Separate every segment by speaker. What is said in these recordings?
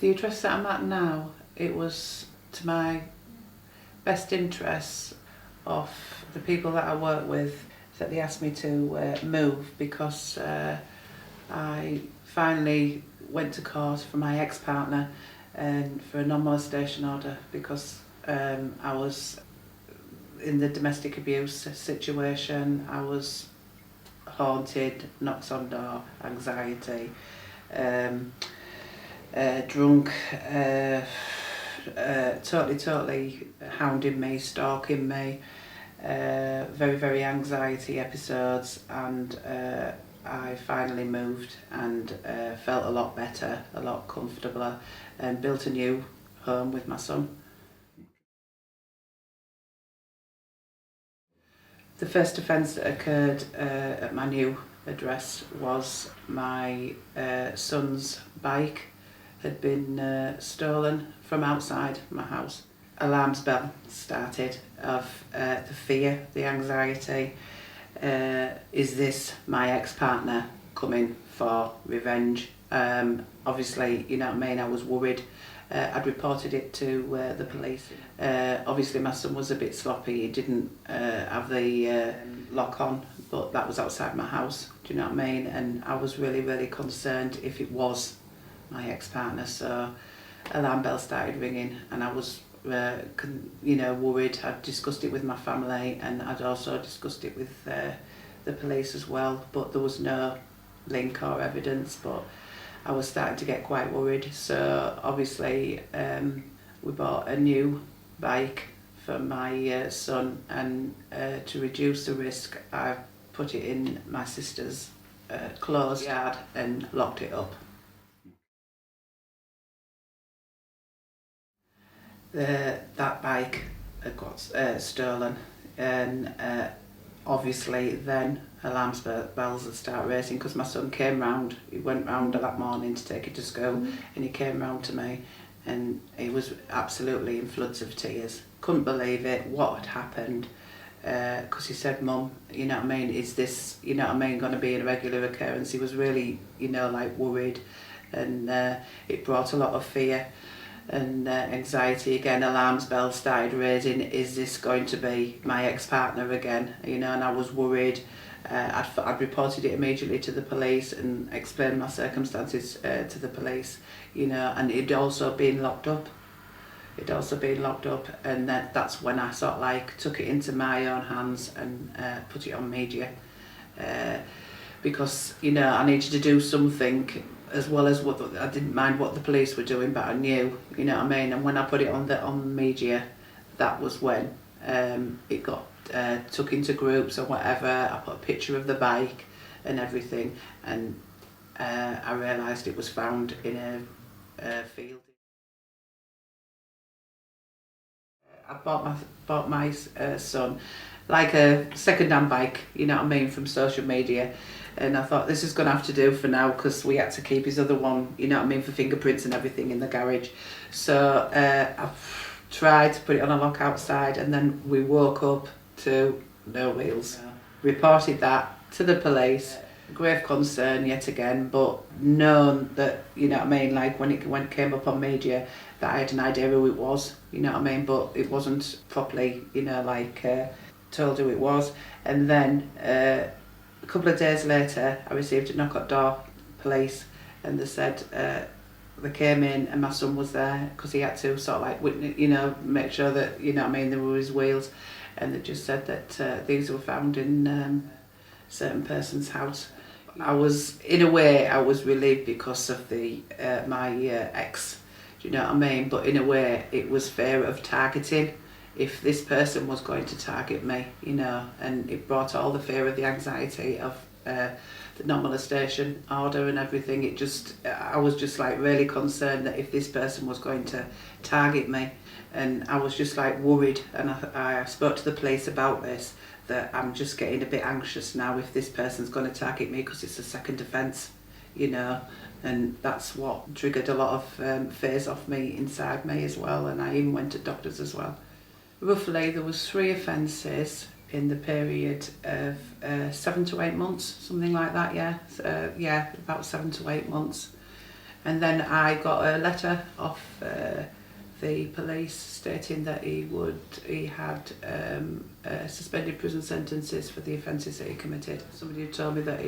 Speaker 1: The address that I'm at now, it was to my best interests of the people that I work with that they asked me to move because I finally went to court for my ex-partner and for a non-molestation order because I was in the domestic abuse situation. I was haunted, knocks on door, anxiety, drunk, totally hounding me, stalking me, very anxiety episodes, and I finally moved and felt a lot better, a lot comfortabler, and built a new home with my son. The first offence that occurred at my new address was my son's bike had been stolen from outside my house. Alarms bell started of the fear, the anxiety. Is this my ex-partner coming for revenge? Obviously, you know what I mean, I was worried. I'd reported it to the police. Obviously my son was a bit sloppy, he didn't have the lock on, but that was outside my house, do you know what I mean? And I was really concerned if it was my ex-partner, so alarm bell started ringing and I was worried. I'd discussed it with my family and I'd also discussed it with the police as well, but there was no link or evidence, but I was starting to get quite worried. So obviously we bought a new bike for my son, and to reduce the risk I put it in my sister's closed yard and locked it up. That bike had got stolen, and obviously then alarm bells would start racing because my son came round. He went round that morning to take it to school, and he came round to me and he was absolutely in floods of tears. Couldn't believe it, what had happened, because he said, "Mum, you know what I mean, is this, you know what I mean, going to be a regular occurrence?" He was really, worried, and it brought a lot of fear and anxiety again. Alarms bells started raising. Is this going to be my ex-partner again? And I was worried. I'd reported it immediately to the police and explained my circumstances to the police, and it'd also been locked up. And that's when I sort of took it into my own hands and put it on media, because I needed to do something. As well as I didn't mind what the police were doing, but I knew, you know what I mean. And when I put it on media, that was when it got took into groups or whatever. I put a picture of the bike and everything, and I realised it was found in a field. I bought my son like a second-hand bike, you know what I mean, from social media. And I thought, this is going to have to do for now, because we had to keep his other one, you know what I mean, for fingerprints and everything in the garage. So I've tried to put it on a lock outside, and then we woke up to no wheels. Yeah. Reported that to the police. Grave concern yet again, but known that, you know what I mean, when it came up on media, that I had an idea who it was, you know what I mean, but it wasn't properly, told who it was. And then a couple of days later, I received a knock at door, police, and they said they came in and my son was there because he had to sort of witness, make sure that, you know what I mean, there were his wheels, and they just said that these were found in a certain person's house. I was relieved because of my ex, do you know what I mean? But in a way, it was fear of targeting. If this person was going to target me, and it brought all the fear of the anxiety of the non-molestation order and everything. I was just really concerned that if this person was going to target me, and I was just worried, and I spoke to the police about this, that I'm just getting a bit anxious now if this person's going to target me because it's a second offence, and that's what triggered a lot of fears off me, inside me as well, and I even went to doctors as well. Roughly there was 3 offences in the period of 7 to 8 months, something like that, yeah. About 7 to 8 months. And then I got a letter off the police stating that he had suspended prison sentences for the offences that he committed. Somebody had told me that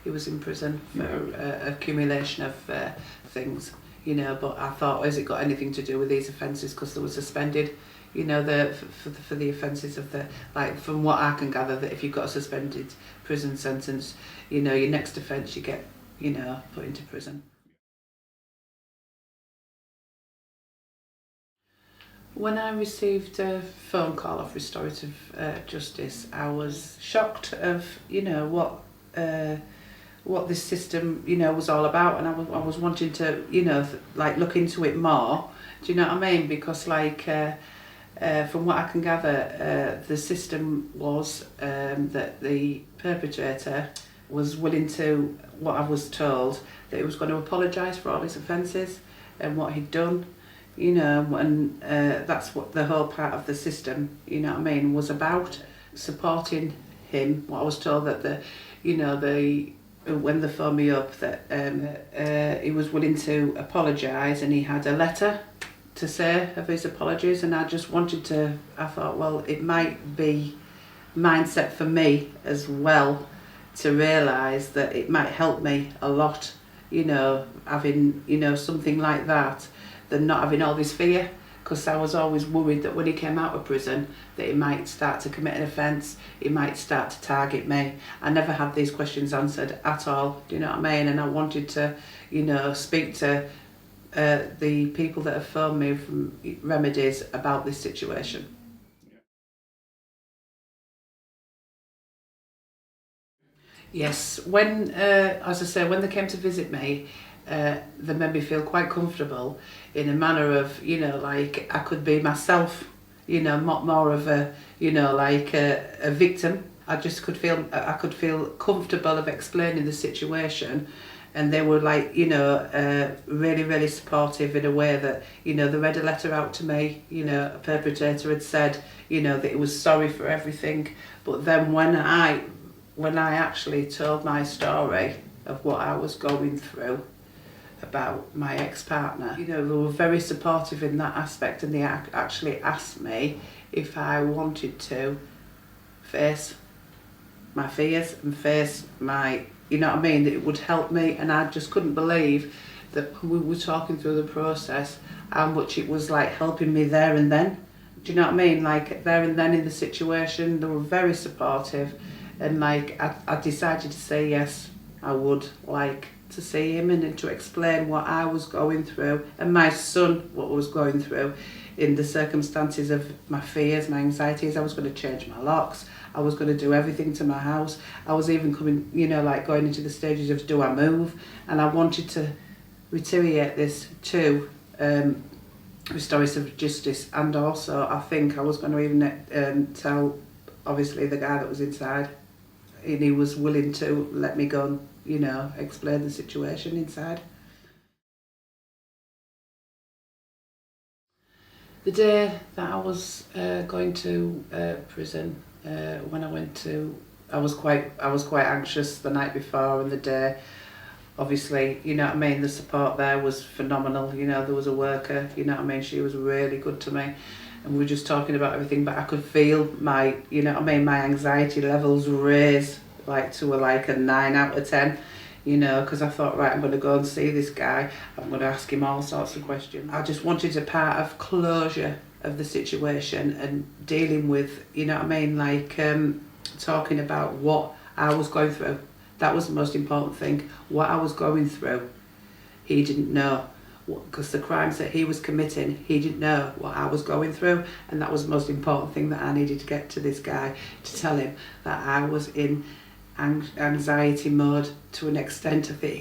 Speaker 1: he was in prison for accumulation of things, you know, but I thought, has it got anything to do with these offences because they were suspended? You know, for the offences of like, from what I can gather, that if you've got a suspended prison sentence, you know, your next offence you get, you know, put into prison. When I received a phone call off Restorative Justice, I was shocked of, you know, what this system, you know, was all about, and I was wanting to, you know, like look into it more. Do you know what I mean? Because like from what I can gather, the system was that the perpetrator was willing to, what I was told, that he was going to apologise for all his offences and what he'd done. You know, and that's what the whole part of the system, you know what I mean, was about, supporting him. What I was told that when they phoned me up, that he was willing to apologise, and he had a letter to say of his apologies, and I thought, well, it might be mindset for me as well to realise that it might help me a lot, you know, having, you know, something like that, than not having all this fear, because I was always worried that when he came out of prison that he might start to commit an offence, he might start to target me. I never had these questions answered at all, do you know what I mean? And I wanted to, you know, speak to the people that have phoned me from Remedies about this situation. Yes, when, as I say, when they came to visit me, they made me feel quite comfortable in a manner of, you know, like I could be myself, you know, more of a, you know, like a victim. I could feel comfortable of explaining the situation, and they were like, you know, really, really supportive in a way that, you know, they read a letter out to me, you know, a perpetrator had said, you know, that he was sorry for everything. But then when I actually told my story of what I was going through about my ex-partner, you know, they were very supportive in that aspect, and they actually asked me if I wanted to face my fears and face my, you know what I mean, that it would help me. And I just couldn't believe that we were talking through the process, how much it was like helping me there and then. Do you know what I mean? Like there and then in the situation, they were very supportive, and like I decided to say yes, I would like to see him and to explain what I was going through, and my son what was going through in the circumstances of my fears, my anxieties. I was going to change my locks, I was going to do everything to my house. I was even coming, you know, like going into the stages of do I move, and I wanted to reiterate this to Restorative Justice, and also I think I was going to even tell obviously the guy that was inside, and he was willing to let me go and, you know, explain the situation inside. The day that I was going to prison, when I went to, I was quite anxious the night before and the day. Obviously, you know what I mean, the support there was phenomenal. You know, there was a worker, you know what I mean, she was really good to me, and we were just talking about everything, but I could feel my, you know what I mean, my anxiety levels raise like to a 9 out of 10, you know, because I thought, right, I'm going to go and see this guy, I'm going to ask him all sorts of questions. I just wanted a part of closure of the situation and dealing with, you know what I mean, like talking about what I was going through. That was the most important thing. What I was going through, he didn't know, because the crimes that he was committing, he didn't know what I was going through, and that was the most important thing that I needed to get to this guy, to tell him that I was in anxiety mode to an extent of it.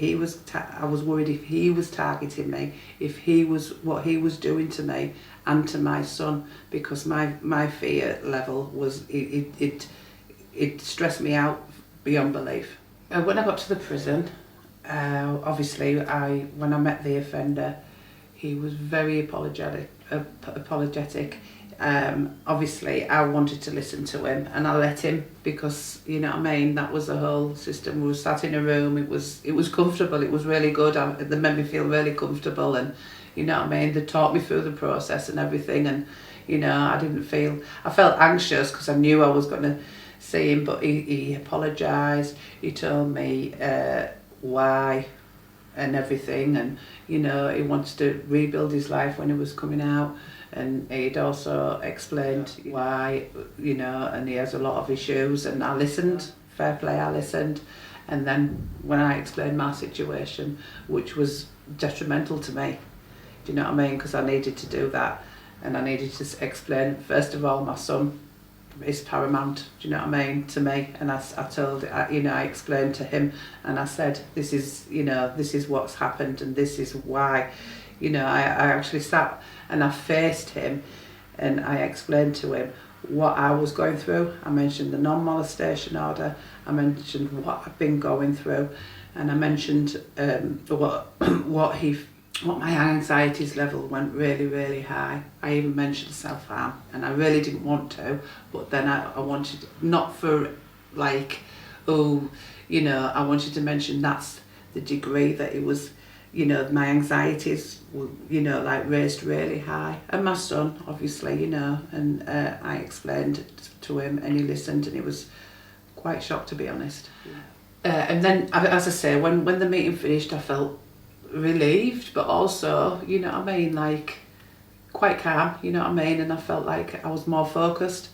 Speaker 1: I was worried if he was targeting me, if he was, what he was doing to me and to my son, because my fear level was, it stressed me out beyond belief. When I got to the prison, obviously when I met the offender, he was very apologetic. Obviously I wanted to listen to him, and I let him, because you know what I mean, that was the whole system. We were sat in a room, it was comfortable, it was really good. They made me feel really comfortable, and you know what I mean, they taught me through the process and everything, and you know, I felt anxious because I knew I was going to see him, but he apologised, he told me why and everything, and you know, he wanted to rebuild his life when he was coming out, and he'd also explained why, you know, and he has a lot of issues, and I listened, fair play, I listened. And then when I explained my situation, which was detrimental to me, do you know what I mean, because I needed to do that, and I needed to explain, first of all, my son is paramount, do you know what I mean, to me. And I explained to him, and I said, this is, you know, this is what's happened, and this is why. You know, I actually sat and I faced him, and I explained to him what I was going through. I mentioned the non-molestation order, I mentioned what I've been going through, and I mentioned what my anxieties level went really, really high. I even mentioned self-harm, and I really didn't want to, but then I wanted, not for like, oh, you know, I wanted to mention that's the degree that it was, you know, my anxieties were, you know, like raised really high. And my son, obviously, you know, and I explained to him, and he listened, and he was quite shocked, to be honest. And then, as I say, when the meeting finished, I felt relieved, but also, you know what I mean, like quite calm, you know what I mean, and I felt like I was more focused.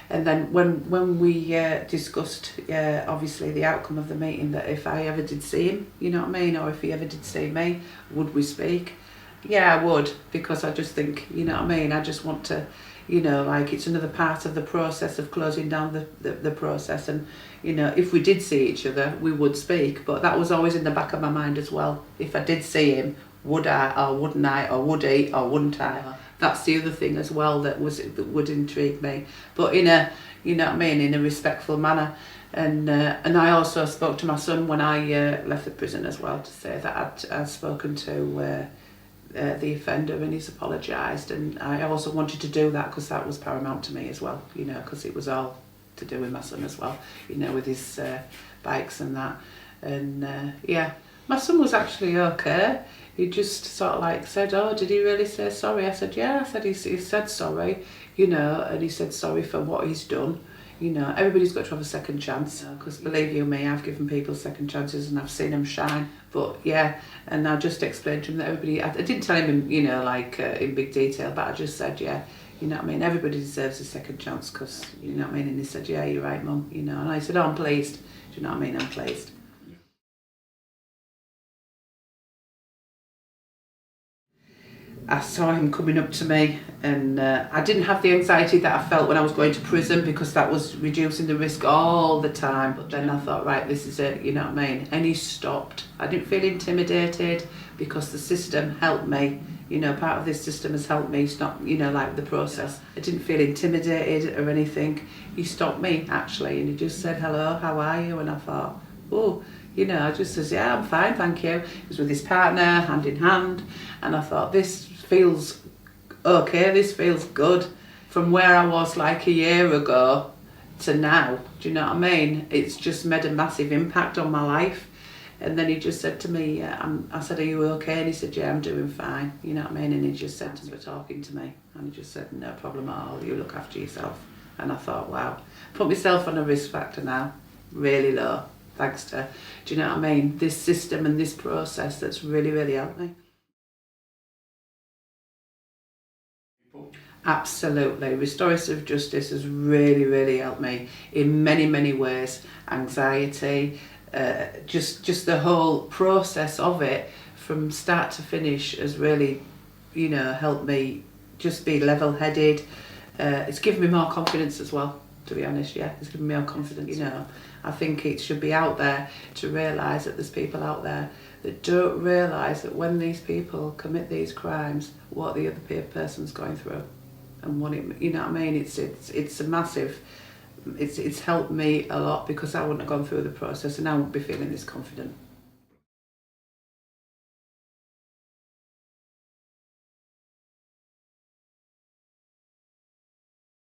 Speaker 1: And then when we discussed obviously the outcome of the meeting, that if I ever did see him, you know what I mean, or if he ever did see me, would we speak? Yeah, I would, because I just think, you know what I mean, I just want to, you know, like it's another part of the process of closing down the process. And you know, if we did see each other, we would speak, but that was always in the back of my mind as well. If I did see him, would I, or wouldn't I, or would he, or wouldn't I? That's the other thing as well that would intrigue me, but in a, you know what I mean, in a respectful manner. And I also spoke to my son when I left the prison as well, to say that I'd spoken to the offender, and he's apologised. And I also wanted to do that because that was paramount to me as well, you know, because it was all to do with my son as well, you know, with his bikes and that. And yeah, my son was actually okay. He just sort of like said, oh, did he really say sorry? I said, yeah. I said, he said sorry, you know, and he said sorry for what he's done. You know, everybody's got to have a second chance, because believe you me, I've given people second chances and I've seen them shine. But yeah, and I just explained to him that everybody, I didn't tell him in, you know, like in big detail, but I just said, yeah, you know what I mean, everybody deserves a second chance, because, you know what I mean, and he said, yeah, you're right, Mum, you know, and I said, oh, I'm pleased, do you know what I mean, I'm pleased. I saw him coming up to me, and I didn't have the anxiety that I felt when I was going to prison, because that was reducing the risk all the time. But then I thought, right, this is it, you know what I mean? And he stopped. I didn't feel intimidated, because the system helped me. You know, part of this system has helped me stop, you know, like the process. I didn't feel intimidated or anything. He stopped me, actually, and he just said, hello, how are you? And I thought, oh, you know, I just says, yeah, I'm fine, thank you. He was with his partner, hand in hand, and I thought, this feels okay, this feels good. From where I was like a year ago to now, do you know what I mean? It's just made a massive impact on my life. And then he just said to me, I said, are you okay? And he said, yeah, I'm doing fine, you know what I mean? And he just said to me, talking to me, and he just said, no problem at all, you look after yourself. And I thought, wow, put myself on a risk factor now, really low, thanks to, do you know what I mean, this system and this process that's really, really helped me. Absolutely. Restorative Justice has really, really helped me in many, many ways. Anxiety, just the whole process of it from start to finish has really, you know, helped me just be level-headed. It's given me more confidence as well, to be honest, yeah. It's given me more confidence, you know. I think it should be out there to realise that there's people out there that don't realise that when these people commit these crimes, what the other person's going through. And what it, you know what I mean, it's a massive, it's helped me a lot, because I wouldn't have gone through the process and I wouldn't be feeling this confident.